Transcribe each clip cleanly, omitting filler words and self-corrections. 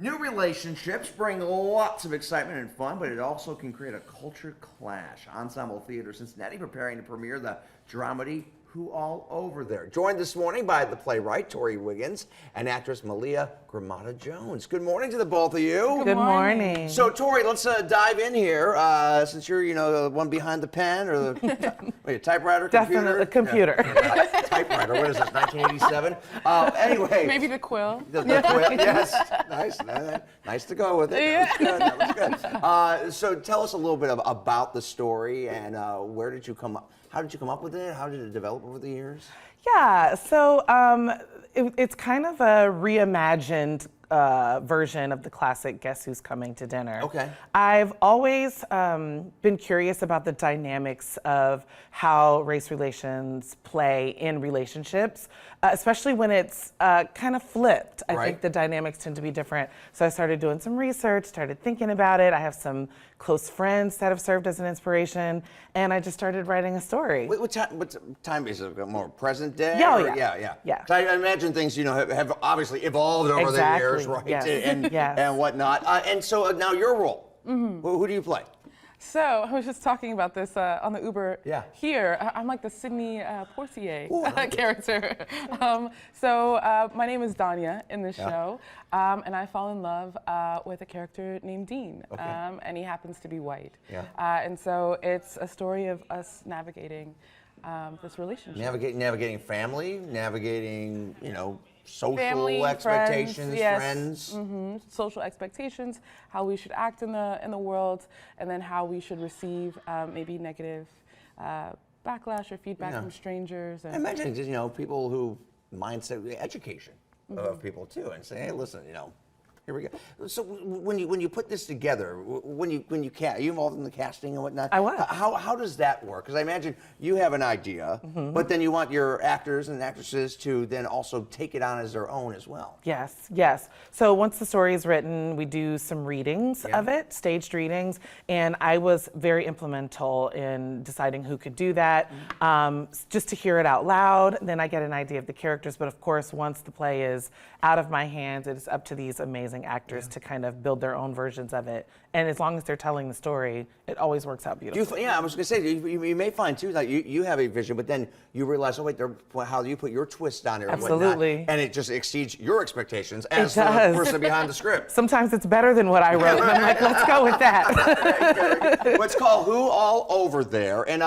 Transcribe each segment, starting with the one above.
New relationships bring lots of excitement and fun, but it also can create a culture clash. Ensemble Theater Cincinnati preparing to premiere the dramedy Who All Over There. Joined this morning by the playwright Tori Wiggins and actress Malia Gramada-Jones. Good morning to the both of you. Good morning. So Tori, let's dive in here. Since you're, the one behind the pen or the wait, typewriter, Definitely computer? a computer. Yeah. Typewriter. What is this? 1987. Anyway. Maybe the quill. The quill. Yes. Nice. Nice to go with it. Yeah. That was good. So tell us a little bit about the story and where did you come up? How did you come up with it? How did it develop over the years? Yeah, so it's kind of a reimagined version of the classic Guess Who's Coming to Dinner. Okay. I've always been curious about the dynamics of how race relations play in relationships, especially when it's kind of flipped. I think the dynamics tend to be different. So I started doing some research, started thinking about it. I have some close friends that have served as an inspiration, and I just started writing a story. What time is it? More present day? Yeah, yeah. So I imagine things, have obviously evolved over the years, right? Yes. And whatnot. And so now your role, who do you play? So I was just talking about this on the Uber here. I'm like the Sydney Portier character. My name is Danya in this show, and I fall in love with a character named Dean, and he happens to be white. And so it's a story of us navigating this relationship. Navigating family, navigating, social Family, expectations, friends. friends. Social expectations, how we should act in the world, and then how we should receive maybe negative backlash or feedback from strangers. And I imagine, people who mindset education of people too, and say, hey, listen, here we go. So when you put this together, when you cast, are you involved in the casting and whatnot? I was. How does that work? Because I imagine you have an idea, but then you want your actors and actresses to then also take it on as their own as well. Yes. So once the story is written, we do some readings of it, staged readings, and I was very implemental in deciding who could do that, just to hear it out loud. Then I get an idea of the characters, but of course, once the play is out of my hands, it is up to these amazing actors to kind of build their own versions of it. And as long as they're telling the story, it always works out beautifully. I was going to say, you may find too that you have a vision, but then you realize, oh wait, how you put your twist on it, Absolutely, and it just exceeds your expectations as the person behind the script. Sometimes it's better than what I wrote, and I'm like, let's go with that. What's called Who All Over There, and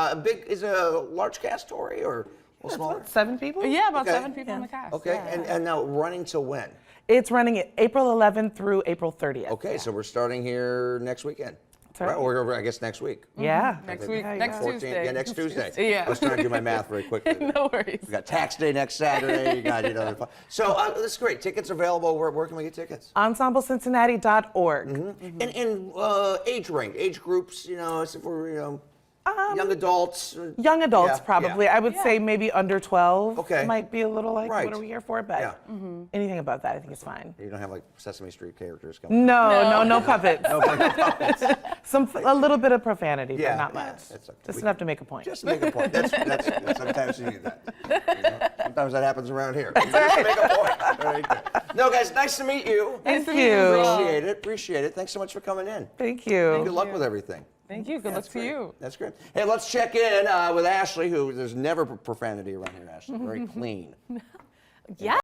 is it a large cast, Tori, or smaller? 7 people? Yeah, about 7 people in the cast. Okay, yeah. and now running till when? It's running April 11th through April 30th. Okay, so we're starting here next weekend. Right. Or I guess next week. Yeah. Next week, Yeah, next 14th. Tuesday. Yeah, next Tuesday. Yeah. I was trying to do my math very quickly. No worries. We got tax day next Saturday. You got So that's great. Tickets available. Where can we get tickets? EnsembleCincinnati.org. And age range, age groups. If we're young adults. Young adults, Yeah, probably. yeah. I would say maybe under 12 Okay. might be a little like, Right. what are we here for? But anything above that, I think is fine. You don't have like Sesame Street characters coming. No puppets. No puppets. A little bit of profanity, Yeah, but not yeah, much. that's okay. Just enough to make a point. Just to make a point. That's sometimes you need that. Sometimes that happens around here. Just to make a point. Very good. No, guys, nice to meet you. Thank to meet you. you. Appreciate it. Thanks so much for coming in. Thank you. Good luck with everything. Thank you. Good luck to you. That's great. Hey, let's check in with Ashley, who there's never profanity around here, Ashley. Very clean. Yeah.